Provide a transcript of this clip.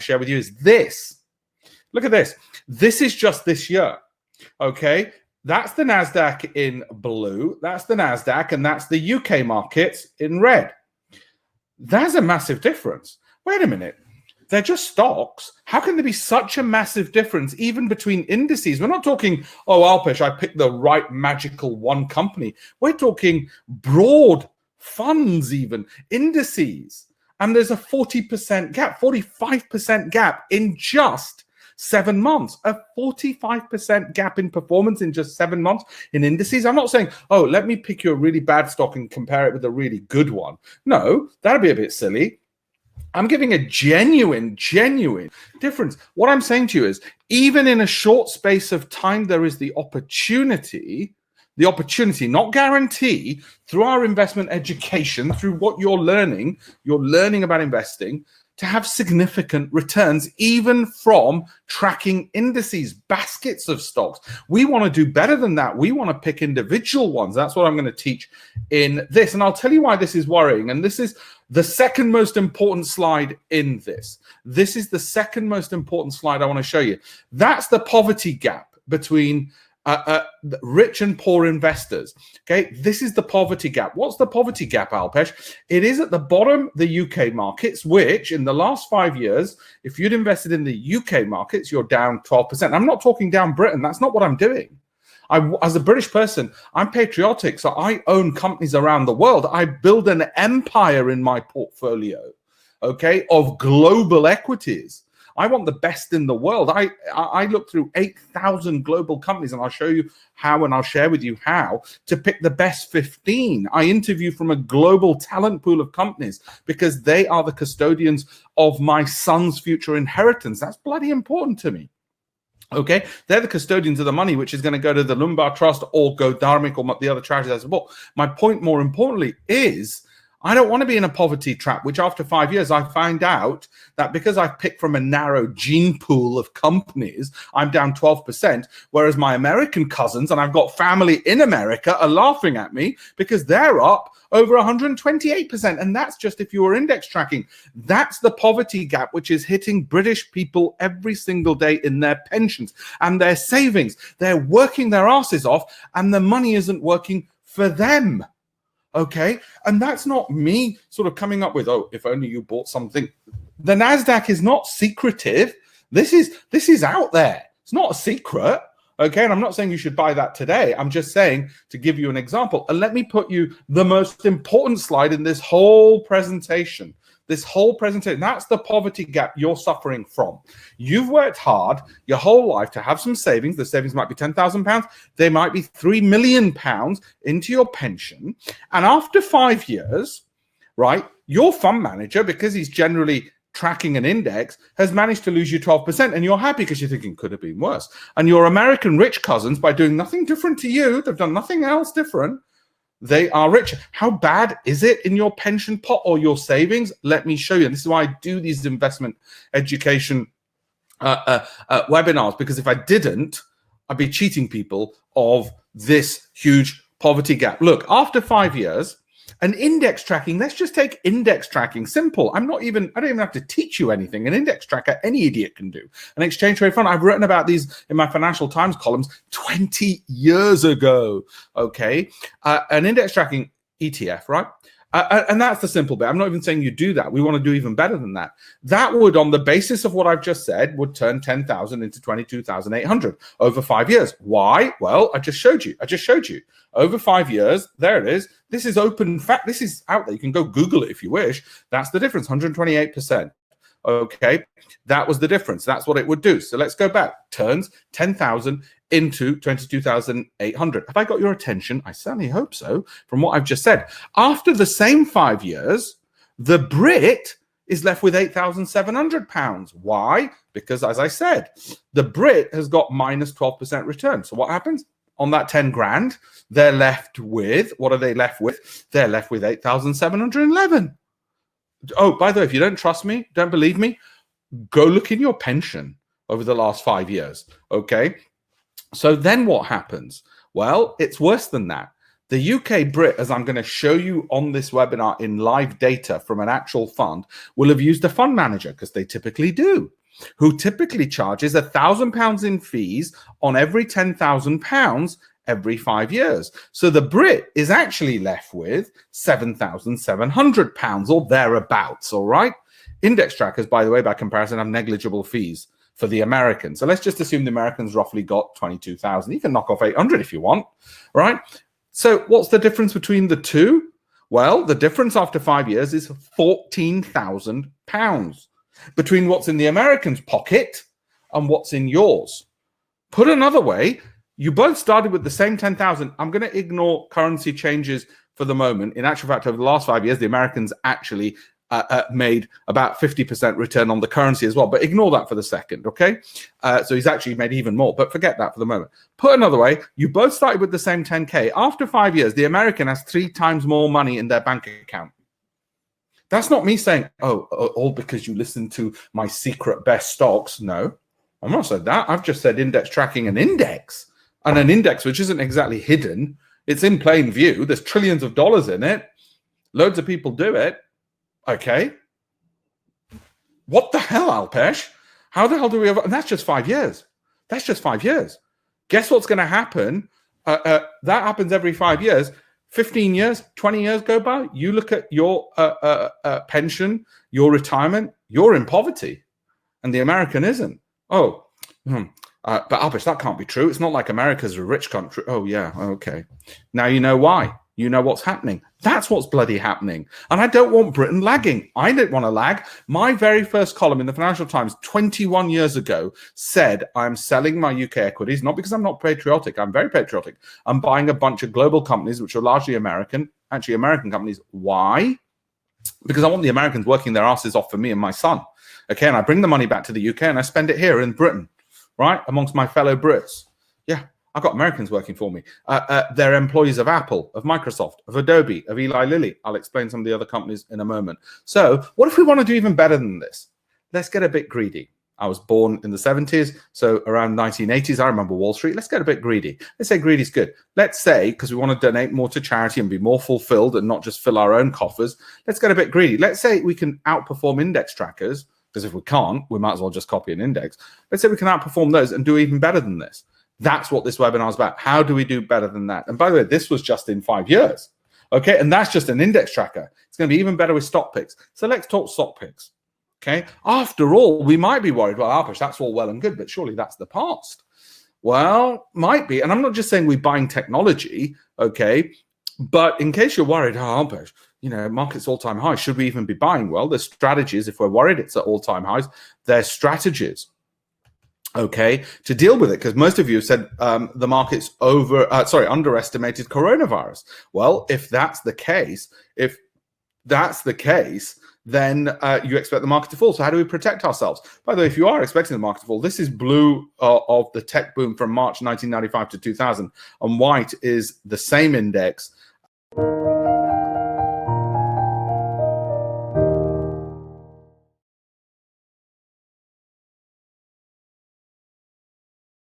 share with you is this. Look at this. This is just this year. Okay. That's the NASDAQ in blue. That's the NASDAQ, and that's the UK markets in red. There's a massive difference. Wait a minute. They're just stocks. How can there be such a massive difference even between indices? We're not talking, oh, Alpesh, I picked the right magical one company. We're talking broad funds, even indices. And there's a 40% gap, 45% gap in just 7 months, a 45% gap in performance in just 7 months in indices. I'm not saying, oh, let me pick you a really bad stock and compare it with a really good one. No, that'd be a bit silly. I'm giving a genuine difference. What I'm saying to you is, even in a short space of time, there is the opportunity, not guarantee, through our investment education, through what you're learning about investing, to have significant returns, even from tracking indices, baskets of stocks. We want to do better than that. We want to pick individual ones. That's what I'm going to teach in this. And I'll tell you why this is worrying. And this is the second most important slide in this. This is the second most important slide I want to show you. That's the poverty gap between rich and poor investors. Okay, this is the poverty gap. What's the poverty gap, Alpesh? It is at the bottom, the UK markets, which in the last 5 years, if you'd invested in the UK markets, you're down 12%. I'm not talking down Britain. That's not what I'm doing. As a British person, I'm patriotic, so I own companies around the world. I build an empire in my portfolio, okay, of global equities. I want the best in the world. I look through 8,000 global companies, and I'll show you how, and I'll share with you how to pick the best 15. I interview from a global talent pool of companies because they are the custodians of my son's future inheritance. That's bloody important to me. Okay, they're the custodians of the money, which is going to go to the Lumbar Trust or go Dharmic or the other charities I support. My point, more importantly, is I don't want to be in a poverty trap, which after 5 years, I find out that because I picked from a narrow gene pool of companies, I'm down 12%, whereas my American cousins, and I've got family in America, are laughing at me because they're up over 128%. And that's just if you were index tracking. That's the poverty gap, which is hitting British people every single day in their pensions and their savings. They're working their asses off and the money isn't working for them. Okay, and that's not me sort of coming up with, oh, if only you bought something. The NASDAQ is not secretive. This is out there. It's not a secret. Okay, and I'm not saying you should buy that today. I'm just saying to give you an example. And let me put you the most important slide in this whole presentation. That's the poverty gap you're suffering from. You've worked hard your whole life to have some savings. The savings might be £10,000. They might be £3 million into your pension. And after 5 years, right, your fund manager, because he's generally tracking an index, has managed to lose you 12%. And you're happy because you're thinking, could have been worse. And your American rich cousins, by doing nothing different to you, they've done nothing else different, they are rich. How bad is it in your pension pot or your savings? Let me show you. And this is why I do these investment education webinars, because if I didn't, I'd be cheating people of this huge poverty gap. Look, after 5 years, an index tracking, let's just take index tracking, simple. I don't even have to teach you anything. An index tracker, any idiot can do. An exchange rate fund, I've written about these in my Financial Times columns 20 years ago, okay? An index tracking ETF, right? And that's the simple bit. I'm not even saying you do that. We want to do even better than that. That would, on the basis of what I've just said, would turn 10,000 into 22,800 over 5 years. Why? Well, I just showed you. Over 5 years, there it is. This is open fact. This is out there. You can go Google it if you wish. That's the difference, 128%. Okay, that was the difference. That's what it would do. So let's go back. Turns 10,000 into 22,800. Have I got your attention? I certainly hope so, from what I've just said. After the same 5 years, the Brit is left with £8,700. Why? Because, as I said, the Brit has got minus 12% return. So what happens? On that 10 grand, they're left with, what are they left with? They're left with 8,711. Oh, by the way, if you don't trust me, don't believe me, go look in your pension over the last 5 years, okay? So then what happens? Well, it's worse than that. The UK Brit, as I'm going to show you on this webinar in live data from an actual fund, will have used a fund manager, because they typically do. who typically charges £1,000 in fees on every £10,000 every 5 years. So the Brit is actually left with £7,700 or thereabouts, all right? Index trackers, by the way, by comparison, have negligible fees for the Americans. So let's just assume the Americans roughly got 22,000. You can knock off 800 if you want, right? So what's the difference between the two? Well, the difference after 5 years is £14,000 between what's in the American's pocket and what's in yours. Put another way, you both started with the same 10,000. I'm going to ignore currency changes for the moment. In actual fact, over the last 5 years, the Americans actually made about 50% return on the currency as well. But ignore that for the second, okay? So he's actually made even more, but forget that for the moment. Put another way, you both started with the same 10K. After 5 years, the American has 3 times more money in their bank account. That's not me saying, oh, all because you listen to my secret best stocks. No, I've not said that. I've just said index tracking an index. And an index which isn't exactly hidden. It's in plain view. There's trillions of dollars in it. Loads of people do it. Okay. What the hell, Alpesh? How the hell do we have... And that's just 5 years. That's just 5 years. Guess what's going to happen? That happens every 5 years. 15 years, 20 years go by. You look at your pension, your retirement, you're in poverty. And the American isn't. But Alpesh, that can't be true. It's not like America's a rich country. Oh, yeah. Okay. Now you know why. You know what's happening. That's what's bloody happening. And I don't want Britain lagging. I don't want to lag. My very first column in the Financial Times 21 years ago said I'm selling my UK equities, not because I'm not patriotic. I'm very patriotic. I'm buying a bunch of global companies, which are largely American, actually American companies. Why? Because I want the Americans working their asses off for me and my son. Okay, and I bring the money back to the UK and I spend it here in Britain, right, amongst my fellow Brits. Yeah. I've got Americans working for me. They're employees of Apple, of Microsoft, of Adobe, of Eli Lilly. I'll explain some of the other companies in a moment. So what if we want to do even better than this? Let's get a bit greedy. I was born in the 70s, so around 1980s, I remember Wall Street. Let's get a bit greedy. Let's say greedy's good. Let's say, because we want to donate more to charity and be more fulfilled and not just fill our own coffers, let's get a bit greedy. Let's say we can outperform index trackers, because if we can't, we might as well just copy an index. Let's say we can outperform those and do even better than this. That's what this webinar is about. How do we do better than that? And by the way, this was just in 5 years. Okay, and that's just an index tracker. It's going to be even better with stock picks. So let's talk stock picks. Okay, after all, we might be worried, well, Alpesh, that's all well and good, but surely that's the past. Well, might be. And I'm not just saying we're buying technology, okay, but in case you're worried, Alpesh, you know, market's all-time high, should we even be buying? Well, there's strategies. If we're worried it's at all-time highs, there's strategies. Okay, to deal with it, because most of you said the market's underestimated coronavirus. Well, if that's the case, then you expect the market to fall. So how do we protect ourselves? By the way, if you are expecting the market to fall, this is blue of the tech boom from March 1995 to 2000, and white is the same index.